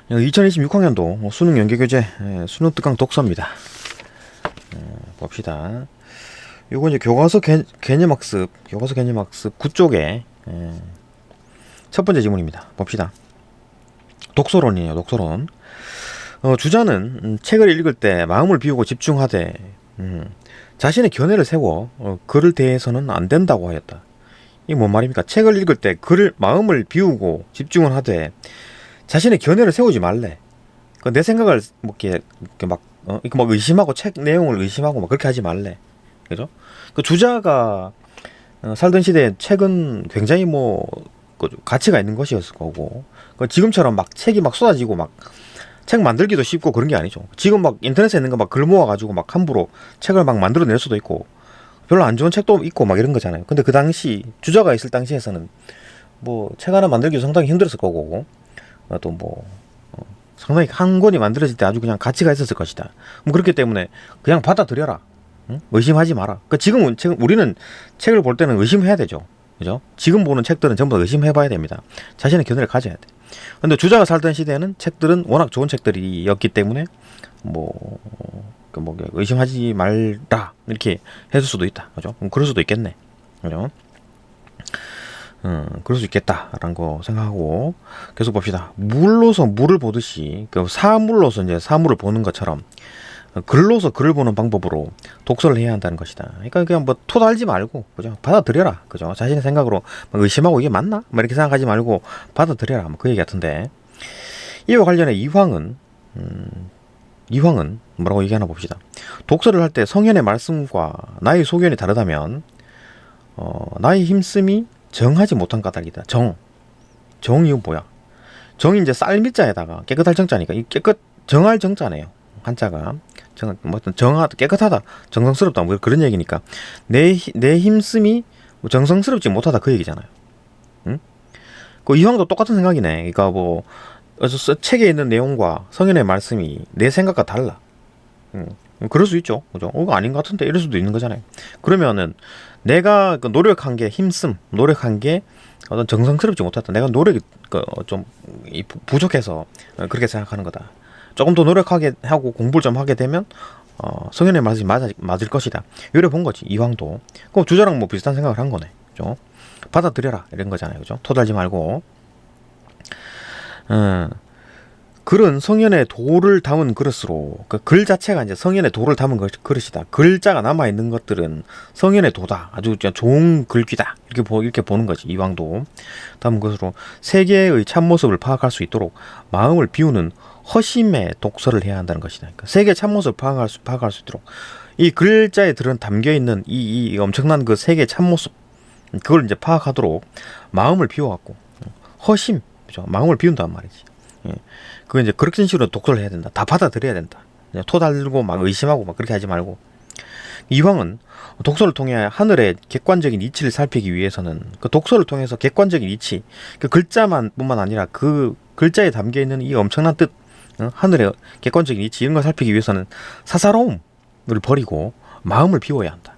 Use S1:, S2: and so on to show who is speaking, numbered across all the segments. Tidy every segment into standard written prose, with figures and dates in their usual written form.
S1: 2026 학년도 수능 연계교재 수능 특강 독서입니다. 봅시다. 요거 이제 개념학습 9쪽에 첫 번째 지문입니다. 봅시다. 독서론이에요. 독서론. 주자는 책을 읽을 때 마음을 비우고 집중하되 자신의 견해를 세워 글을 대해서는 안 된다고 하였다. 이게 뭔 말입니까? 책을 읽을 때 마음을 비우고 집중을 하되 자신의 견해를 세우지 말래. 내 생각을 뭐 이렇게 막 의심하고 책 내용을 의심하고 막 그렇게 하지 말래. 그죠? 그 주자가 살던 시대에 책은 굉장히 가치가 있는 것이었을 거고, 지금처럼 막 책이 막 쏟아지고 막 책 만들기도 쉽고 그런 게 아니죠. 지금 막 인터넷에 있는 거 막 글 모아가지고 막 함부로 책을 막 만들어낼 수도 있고 별로 안 좋은 책도 있고 막 이런 거잖아요. 근데 그 당시 주자가 있을 당시에서는 뭐 책 하나 만들기도 상당히 힘들었을 거고, 또 상당히 한 권이 만들어질 때 아주 그냥 가치가 있었을 것이다. 그렇기 때문에 그냥 받아들여라. 응? 의심하지 마라. 지금은 우리는 책을 볼 때는 의심해야 되죠. 그죠? 지금 보는 책들은 전부 다 의심해봐야 됩니다. 자신의 견해를 가져야 돼. 근데 주자가 살던 시대에는 책들은 워낙 좋은 책들이었기 때문에 의심하지 말라 이렇게 했을 수도 있다. 그죠? 그럴 수도 있겠네. 그죠? 그럴 수 있겠다라는 거 생각하고 계속 봅시다. 물로서 물을 보듯이 사물로서 이제 사물을 보는 것처럼 글로서 글을 보는 방법으로 독서를 해야 한다는 것이다. 그러니까 그냥 토달지 말고, 그죠? 받아들여라. 그죠? 자신의 생각으로 의심하고 이게 맞나? 이렇게 생각하지 말고 받아들여라. 그 얘기 같은데, 이와 관련해 이황은 뭐라고 얘기하나 봅시다. 독서를 할 때 성현의 말씀과 나의 소견이 다르다면 나의 힘씀이 정하지 못한 까닭이다. 정이 뭐야? 정이 이제 쌀미자에다가 깨끗할 정자니까 이 정할 정자네요. 한자가 정하다, 깨끗하다, 정성스럽다 뭐 그런 얘기니까 내 힘씀이 정성스럽지 못하다 그 얘기잖아요. 응? 그 이황도 똑같은 생각이네. 그러니까 책에 있는 내용과 성현의 말씀이 내 생각과 달라. 그럴 수 있죠. 그죠? 이거 아닌 것 같은데 이럴 수도 있는 거잖아요. 그러면은 내가 노력한 게 노력한 게 어떤 정성스럽지 못했다. 내가 노력이 좀 부족해서 그렇게 생각하는 거다. 조금 더 노력하게 하고 공부를 좀 하게 되면 성현의 말씀이 맞을 것이다. 이래 본 거지. 이황도. 그럼 주자랑 비슷한 생각을 한 거네. 그죠? 받아들여라 이런 거잖아요. 그죠? 토달지 말고. 글은 성현의 도를 담은 그릇으로, 글 자체가 이제 성현의 도를 담은 그릇이다. 글자가 남아 있는 것들은 성현의 도다. 아주 좋은 글귀다. 이렇게 보는 거지. 이황도 담은 것으로 세계의 참모습을 파악할 수 있도록 마음을 비우는 허심의 독서를 해야 한다는 것이다. 그러니까 세계의 참모습을 파악할 수 있도록 이 글자에 담겨 있는 이 엄청난 그 세계의 참모습, 그걸 이제 파악하도록 마음을 비워갖고 허심, 그죠? 마음을 비운단 말이지. 예. 그거 이제 그런 식으로 독서를 해야 된다. 다 받아들여야 된다. 그냥 토달고 막 의심하고 막 그렇게 하지 말고. 이황은 독서를 통해 하늘의 객관적인 이치를 살피기 위해서는 그 독서를 통해서 객관적인 이치, 그 글자만뿐만 아니라 그 글자에 담겨 있는 이 엄청난 뜻, 하늘의 객관적인 이치 이런 걸 살피기 위해서는 사사로움을 버리고 마음을 비워야 한다.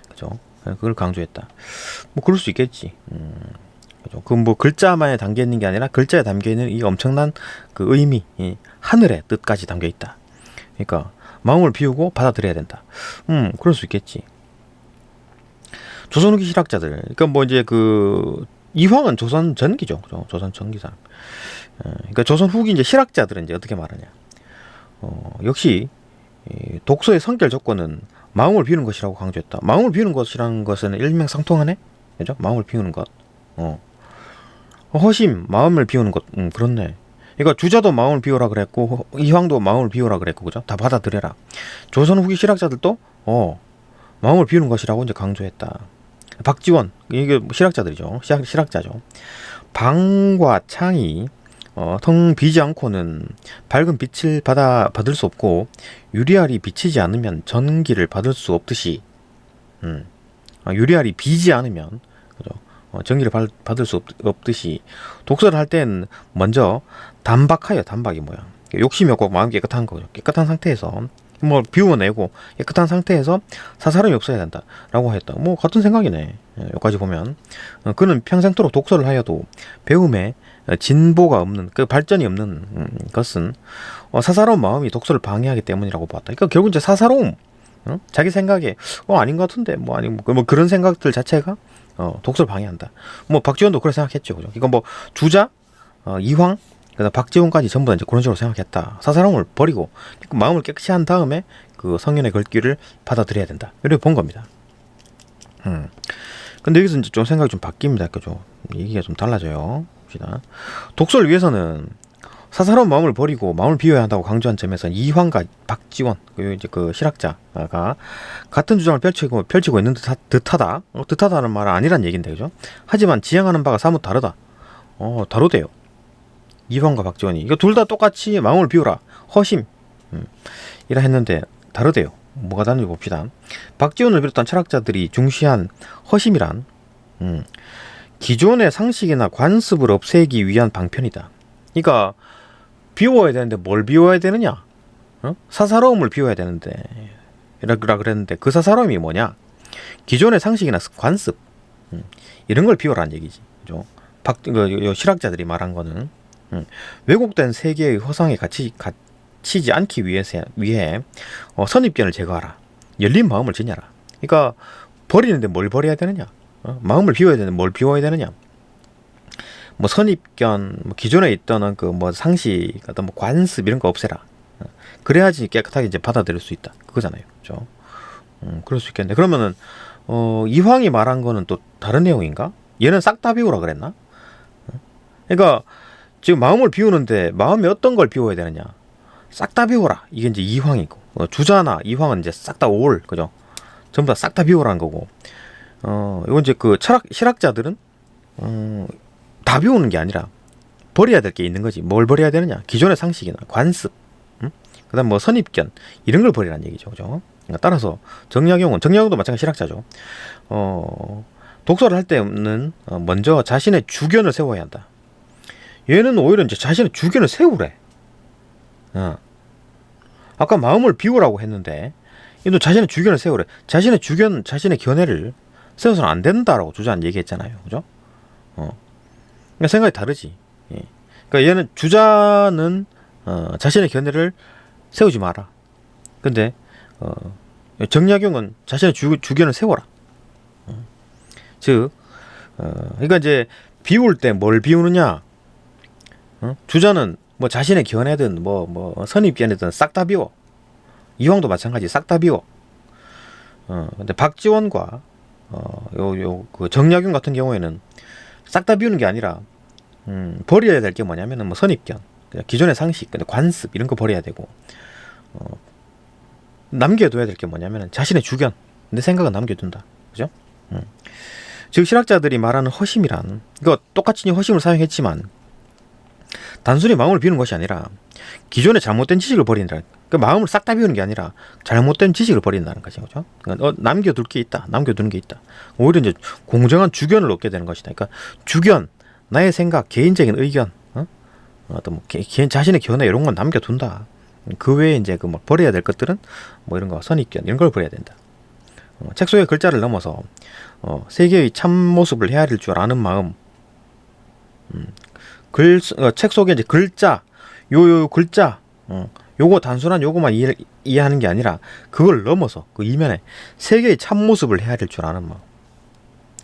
S1: 그죠? 그걸 강조했다. 그럴 수 있겠지. 그 글자만에 담겨 있는 게 아니라 글자에 담겨 있는 이 엄청난 그 의미, 하늘의 뜻까지 담겨 있다. 그러니까 마음을 비우고 받아들여야 된다. 그럴 수 있겠지. 조선 후기 실학자들, 그러니까 이제 이황은 조선 전기죠. 그죠? 조선 전기 사람. 그러니까 조선 후기 이제 실학자들은 이제 어떻게 말하냐? 역시 독서의 성결 조건은 마음을 비우는 것이라고 강조했다. 마음을 비우는 것이라는 것은 일맥상통하네, 그죠? 마음을 비우는 것. 허심, 마음을 비우는 것. 그렇네. 그러니까 주자도 마음을 비우라 그랬고 이황도 마음을 비우라 그랬고, 그죠? 다 받아들여라. 조선 후기 실학자들도 마음을 비우는 것이라고 이제 강조했다. 박지원, 이게 실학자들이죠. 실학자죠. 방과 창이 텅 비지 않고는 밝은 빛을 받을 수 없고 유리알이 비치지 않으면 전기를 받을 수 없듯이, 유리알이 비지 않으면, 그죠? 전기를 받을 수 없듯이 독서를 할 때는 먼저 담박이 뭐야? 욕심이 없고 마음이 깨끗한 거죠. 깨끗한 상태에서 뭐 비워내고 깨끗한 상태에서 사사로움이 없어야 된다라고 했다. 뭐 같은 생각이네. 여기까지 보면 그는 평생토록 독서를 하여도 배움에 진보가 없는 그 발전이 없는 것은 사사로운 마음이 독서를 방해하기 때문이라고 봤다. 그러니까 결국 이제 사사로움, 자기 생각에 아닌 것 같은데 뭐 아니 뭐 그런 생각들 자체가 독서를 방해한다. 뭐 박지원도 그렇게 생각했죠, 그죠? 이거 뭐 주자, 이황, 그다음 박지원까지 전부 다 이제 그런 식으로 생각했다. 사사로움을 버리고 마음을 깨끗이 한 다음에 그 성현의 글귀를 받아들여야 된다. 이렇게 본 겁니다. 근데 여기서 이제 좀 생각이 좀 바뀝니다, 그죠? 얘기가 좀 달라져요. 봅시다. 독서를 위해서는 사사로운 마음을 버리고 마음을 비워야 한다고 강조한 점에서 이황과 박지원, 이제 그 실학자가 같은 주장을 펼치고 있는 듯하다. 듯하다는 말은 아니란 얘기인데, 그죠? 하지만 지향하는 바가 사뭇 다르다. 다르대요. 이황과 박지원이 이거 둘 다 똑같이 마음을 비우라, 허심 이라 했는데 다르대요. 뭐가 다른지 봅시다. 박지원을 비롯한 철학자들이 중시한 허심이란 기존의 상식이나 관습을 없애기 위한 방편이다. 그러니까 비워야 되는데 뭘 비워야 되느냐? 사사로움을 비워야 되는데 이라 그랬는데 그 사사로움이 뭐냐? 기존의 상식이나 관습 이런 걸 비워라는 얘기지. 그죠? 실학자들이 말한 거는 왜곡된 세계의 허상에 갇히지 않기 위해 선입견을 제거하라. 열린 마음을 지녀라. 그러니까 버리는데 뭘 버려야 되느냐? 마음을 비워야 되는데 뭘 비워야 되느냐? 뭐 선입견, 뭐 기존에 있던 그 뭐 상식, 어떤 뭐 관습 이런 거 없애라. 그래야지 깨끗하게 이제 받아들일 수 있다. 그거잖아요, 그렇죠? 그럴 수 있겠네. 그러면은 이황이 말한 거는 또 다른 내용인가? 얘는 싹 다 비우라 그랬나? 그러니까 지금 마음을 비우는데 마음에 어떤 걸 비워야 되느냐? 싹 다 비워라. 이게 이제 이황이고, 주자나 이황은 이제 싹 다 올, 그죠? 전부 다 싹 다 비우라는 거고. 이건 이제 그 실학자들은 다 비우는 게 아니라 버려야 될 게 있는 거지. 뭘 버려야 되느냐? 기존의 상식이나 관습, 그다음 뭐 선입견 이런 걸 버리라는 얘기죠, 그죠? 그러니까 따라서 정약용도 마찬가지 실학자죠. 독서를 할 때는 먼저 자신의 주견을 세워야 한다. 얘는 오히려 이제 자신의 주견을 세우래. 아까 마음을 비우라고 했는데 얘도 자신의 주견을 세우래. 자신의 주견, 자신의 견해를 세워서는 안 된다라고 주자는 얘기했잖아요, 그죠? 그러니까 생각이 다르지. 예. 그러니까 얘는 주자는 자신의 견해를 세우지 마라. 근데 정약용은 자신의 주견을 세워라. 즉, 그러니까 이제 비울 때 뭘 비우느냐? 주자는 뭐 자신의 견해든 뭐 선입견이든 싹 다 비워. 이황도 마찬가지, 싹 다 비워. 근데 박지원과 그 정약용 같은 경우에는 싹 다 비우는 게 아니라 버려야 될 게 뭐냐면은 뭐 선입견, 기존의 상식, 관습 이런 거 버려야 되고, 남겨둬야 될 게 뭐냐면은 자신의 주견, 내 생각은 남겨둔다, 그죠? 즉 실학자들이 말하는 허심이란, 이거 똑같이 허심을 사용했지만 단순히 마음을 비우는 것이 아니라 기존의 잘못된 지식을 버린다. 그 마음을 싹 다 비우는 게 아니라 잘못된 지식을 버린다는 거죠, 그죠? 그러니까 남겨두는 게 있다. 오히려 이제 공정한 주견을 얻게 되는 것이다. 그러니까 주견, 나의 생각, 개인적인 의견, 어떤 뭐 개인 자신의 견해 이런 건 남겨둔다. 그 외에 이제 그 뭐 버려야 될 것들은 뭐 이런 거 선입견 이런 걸 버려야 된다. 책 속의 글자를 넘어서 세계의 참 모습을 헤아릴 줄 아는 마음. 책 속에 이제 글자, 요 글자, 요거 단순한 요거만 이해하는 게 아니라 그걸 넘어서 그 이면에 세계의 참모습을 헤아릴 줄 아는 마음.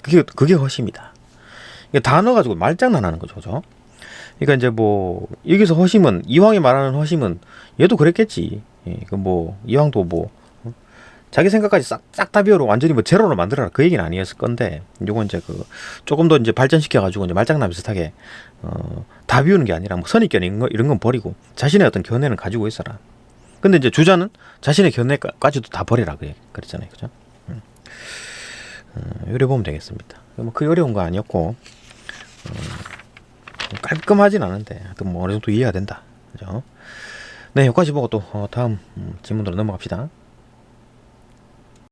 S1: 그게 허심이다. 이게 단어 가지고 말장난하는 거죠, 그죠? 그러니까 이제 뭐 여기서 허심은, 이황이 말하는 허심은 얘도 그랬겠지. 그 뭐 이황도 뭐 자기 생각까지 싹 다 비워로 완전히 뭐 제로로 만들어라 그 얘기는 아니었을 건데, 요건 이제 그 조금 더 이제 발전시켜 가지고 이제 말장난 비슷하게 다 비우는 게 아니라 뭐 선입견 이런 건 버리고 자신의 어떤 견해는 가지고 있어라. 근데 이제 주자는 자신의 견해까지도 다 버리라 그랬잖아요, 그죠? 이래 보면 되겠습니다. 뭐 그게 어려운 거 아니었고, 깔끔하진 않은데 하여튼 뭐 어느 정도 이해가 된다, 그죠? 네, 여기까지 보고 또 다음 질문으로 넘어갑시다.